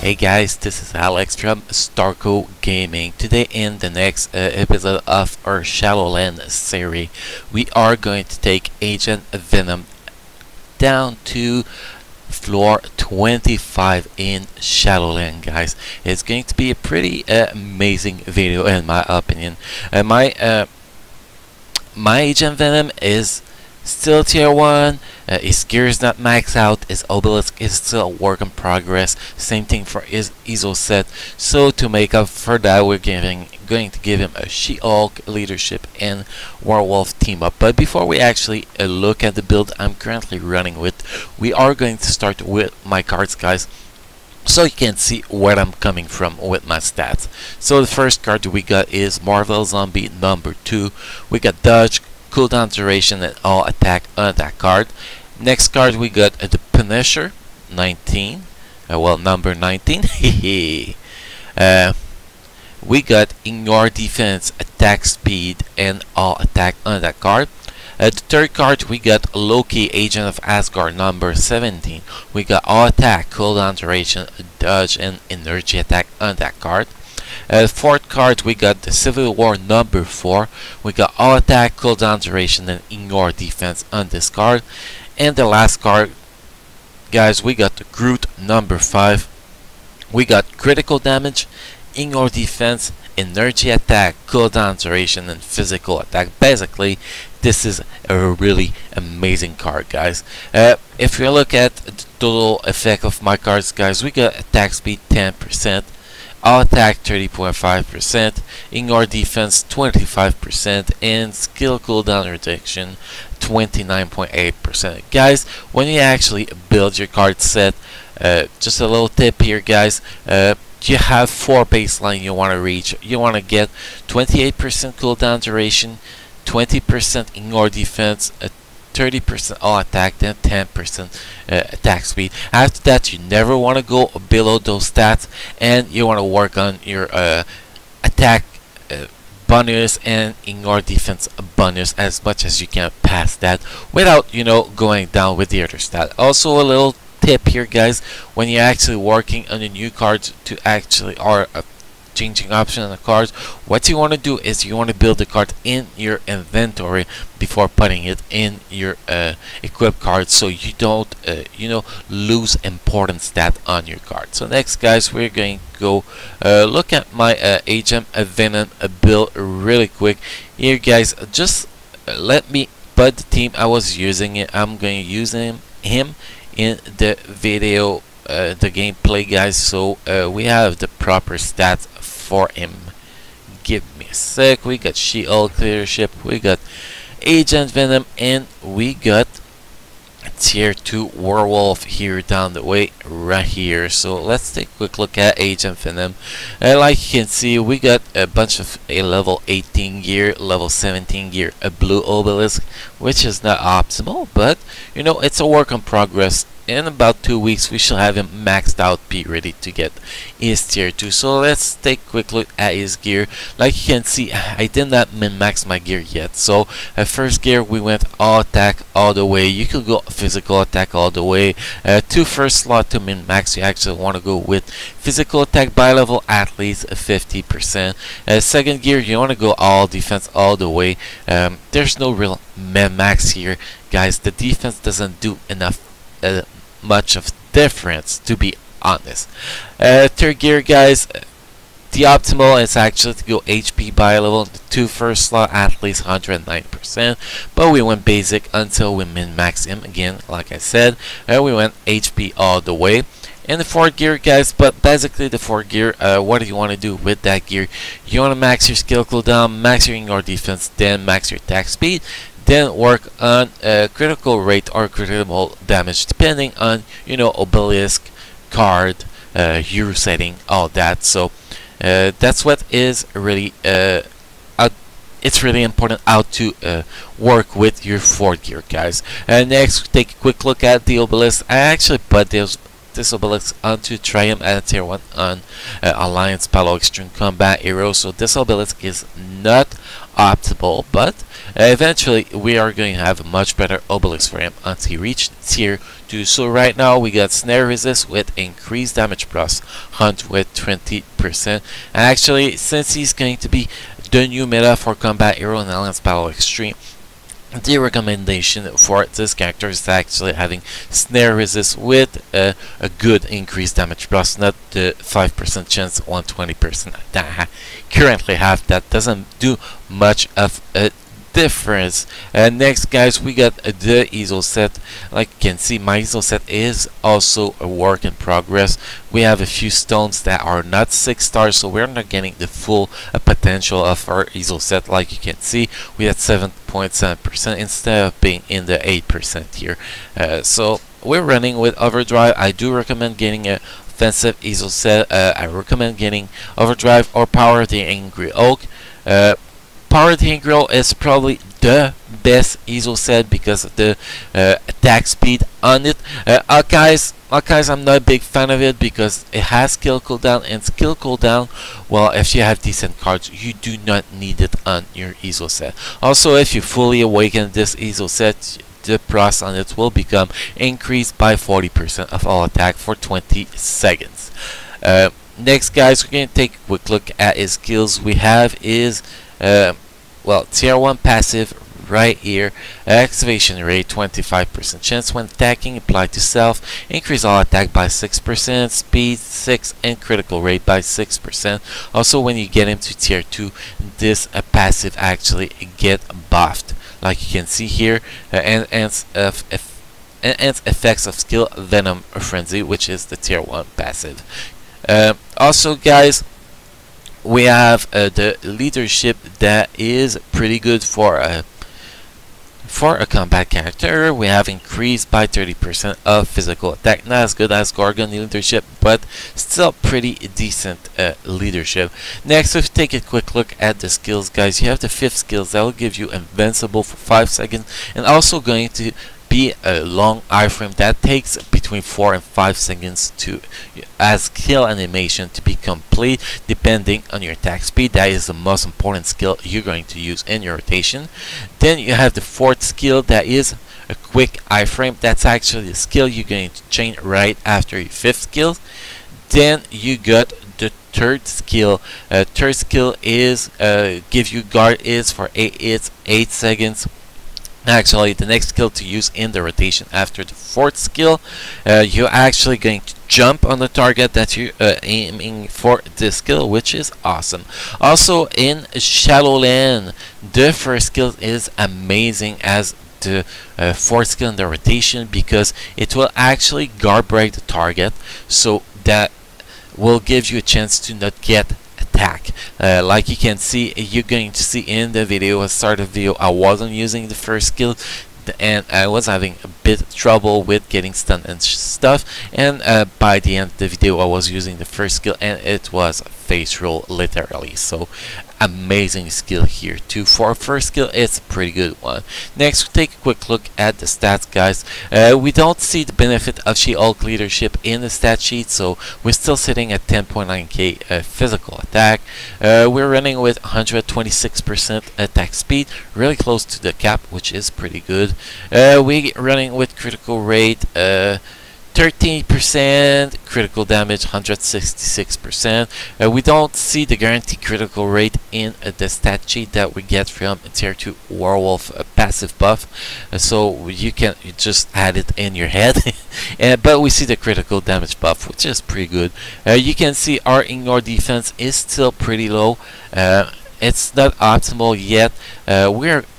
Hey guys, this is Alex from Starco Gaming. Today in the next episode of our Shadowland series, we are going to take Agent Venom down to floor 25 in Shadowland, guys. It's going to be a pretty amazing video in my opinion. My Agent Venom is still tier 1, his gear is not maxed out, his obelisk is still a work in progress, same thing for his ESO set. So to make up for that, we're going to give him a She-Hulk leadership and werewolf team up. But before we actually look at the build I'm currently running with, we are going to start with my cards, guys, so you can see where I'm coming from with my stats. So the first card we got is Marvel Zombie number 2. We got dodge, cooldown duration, and all attack on that card. Next card we got the Punisher 19, number 19. We got ignore defense, attack speed, and all attack on that card. The third card we got Loki, Agent of Asgard number 17. We got all attack, cooldown duration, dodge, and energy attack on that card. Fourth card we got the Civil War number 4. We got all attack, cooldown duration, and ignore defense on this card. And the last card, guys, we got the Groot number 5. We got critical damage, ignore defense, energy attack, cooldown duration, and physical attack. Basically, this is a really amazing card, guys. If you look at the total effect of my cards, guys, we got attack speed 10%, all attack 30.5%, ignore defense 25%, and skill cooldown reduction 29.8%. Guys, when you actually build your card set, just a little tip here, guys, you have 4 baseline you want to reach. You want to get 28% cooldown duration, 20% ignore defense, 30% all attack, then 10% attack speed. After that, you never want to go below those stats, and you want to work on your attack bonus and ignore defense bonus as much as you can past that without, going down with the other stat. Also, a little tip here, guys, when you're actually working on a new card to actually changing option on the cards, what you want to do is you want to build the card in your inventory before putting it in your equip card, so you don't lose important stat on your card. So next, guys, we're going to go look at my Agent Venom build really quick here, guys. Just let me put the team I was using it. I'm going to use him in the video, the gameplay, guys, so we have the proper stats for him. Give me a sec. We got She-Hulk leadership, we got Agent Venom, and we got tier 2 werewolf here down the way right here. So let's take a quick look at Agent Venom. Like you can see, we got a bunch of a level 18 gear, level 17 gear, a blue obelisk, which is not optimal, but it's a work in progress. In about 2 weeks we shall have him maxed out, be ready to get his tier 2. So let's take a quick look at his gear. Like you can see, I did not min-max my gear yet. So at first gear we went all attack all the way. You could go physical attack all the way. To first slot to min-max, you actually want to go with physical attack by level at least 50%. Second gear, you want to go all defense all the way. There's no real min-max here, guys. The defense doesn't do enough much of difference, to be honest. Third gear, guys, the optimal is actually to go HP by level. The 2 first slot at least 109%, but we went basic until we min-max him again. Like I said, we went HP all the way. In the 4th gear, guys, but basically the 4th gear, what do you want to do with that gear? You want to max your skill cooldown, max your ignore defense, then max your attack speed, then work on critical rate or critical damage depending on obelisk, card, hero setting, all that. So that's what is really it's really important how to work with your 4th gear, guys. Next, take a quick look at the obelisk. I actually put this obelisk onto Triumph at tier 1 on Alliance Palo Extreme Combat Hero, so this obelisk is not optimal, but eventually we are going to have a much better obelisk for him until he reaches tier 2. So right now we got snare resist with increased damage plus hunt with 20%, and actually since he's going to be the new meta for combat hero in Alliance Battle Extreme, the recommendation for this character is actually having snare resist with a good increased damage plus, not the 5% chance 120% that I currently have. That doesn't do much of a difference. Next guys, we got the ESO set. Like you can see, my ESO set is also a work in progress. We have a few stones that are not 6 stars, so we're not getting the full potential of our ESO set. Like you can see, we had 7.7% instead of being in the 8% here. So we're running with overdrive. I do recommend getting a offensive ESO set. I recommend getting overdrive or power the Angry Oak. Power the Angry Oak is probably the best ESO set because of the attack speed on it. Guys, I'm not a big fan of it because it has skill cooldown, and skill cooldown, well, if you have decent cards, you do not need it on your ESO set. Also, if you fully awaken this ESO set, the price on it will become increased by 40% of all attack for 20 seconds. Next guys, we're going to take a quick look at his skills. We have is well, tier 1 passive right here. Activation rate 25% chance when attacking applied to self, increase all attack by 6%, speed 6, and critical rate by 6%. Also, when you get into tier 2, this passive actually get buffed. Like you can see here, enhance effects of skill Venom Frenzy, which is the tier 1 passive. Also guys, we have the leadership that is pretty good for a combat character. We have increased by 30% of physical attack. Not as good as Gorgon leadership, but still pretty decent leadership. Next, let's take a quick look at the skills, guys. You have the 5th skills that will give you invincible for 5 seconds, and also going to be a long iframe that takes between 4 and 5 seconds to as skill animation to be complete, depending on your attack speed. That is the most important skill you're going to use in your rotation. Then you have the 4th skill that is a quick iframe. That's actually the skill you're going to chain right after your 5th skill. Then you got the 3rd skill. 3rd skill is give you guard is for 8 seconds. Actually, the next skill to use in the rotation after the 4th skill, you're actually going to jump on the target that you're aiming for this skill, which is awesome. Also in Shadowland, the 1st skill is amazing as the 4th skill in the rotation, because it will actually guard break the target, so that will give you a chance to not get attack. Like you can see, you're going to see in the video, at the start of the video, I wasn't using the 1st skill, and I was having a bit of trouble with getting stunned and stuff, and by the end of the video I was using the 1st skill, and it was face roll literally. So amazing skill here too. For a 1st skill, it's a pretty good one. Next, we take a quick look at the stats, guys. We don't see the benefit of She-Hulk leadership in the stat sheet, so we're still sitting at 10.9k physical attack. We're running with 126% attack speed, really close to the cap, which is pretty good. We're running with critical rate 13%, critical damage 166%. We don't see the guaranteed critical rate in the stat sheet that we get from tier 2 werewolf passive buff, so you can just add it in your head. But we see the critical damage buff, which is pretty good. You can see our ignore defense is still pretty low. It's not optimal yet.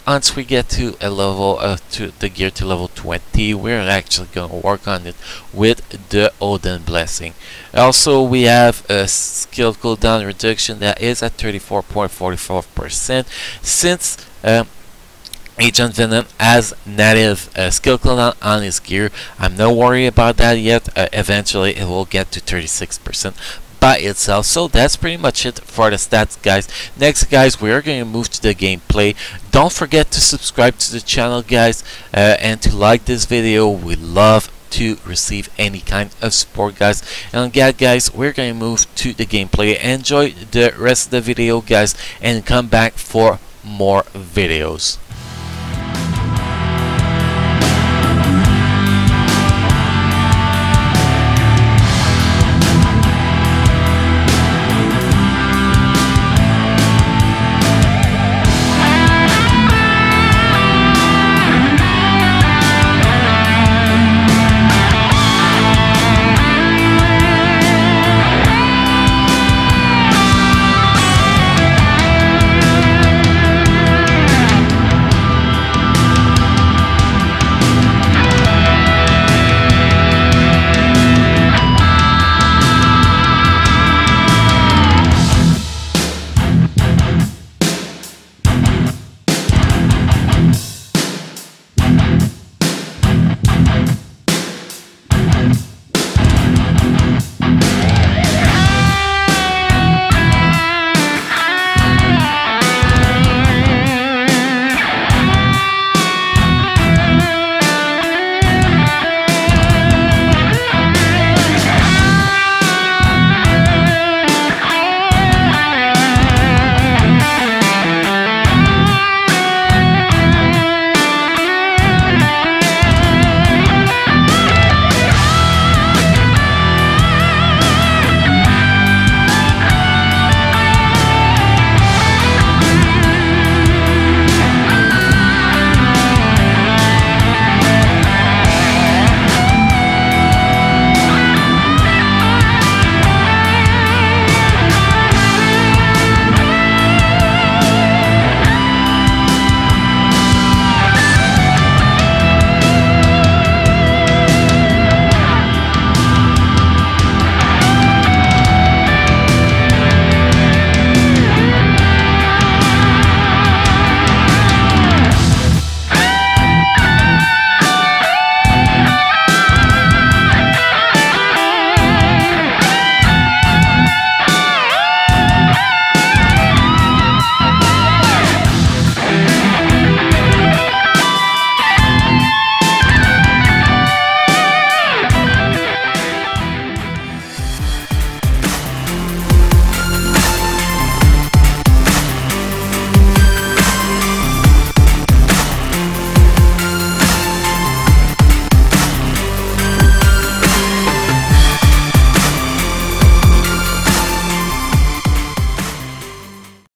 Once we get to a level to the gear to level 20, we're actually going to work on it with the Odin blessing. Also, we have a skill cooldown reduction that is at 34.44%. Since Agent Venom has native skill cooldown on his gear, I'm not worried about that yet. Eventually it will get to 36% by itself. So that's pretty much it for the stats, guys. Next, guys, we are going to move to the gameplay. Don't forget to subscribe to the channel, guys, and to like this video. We love to receive any kind of support, guys. And yeah, guys, we're going to move to the gameplay. Enjoy the rest of the video, guys, and come back for more videos.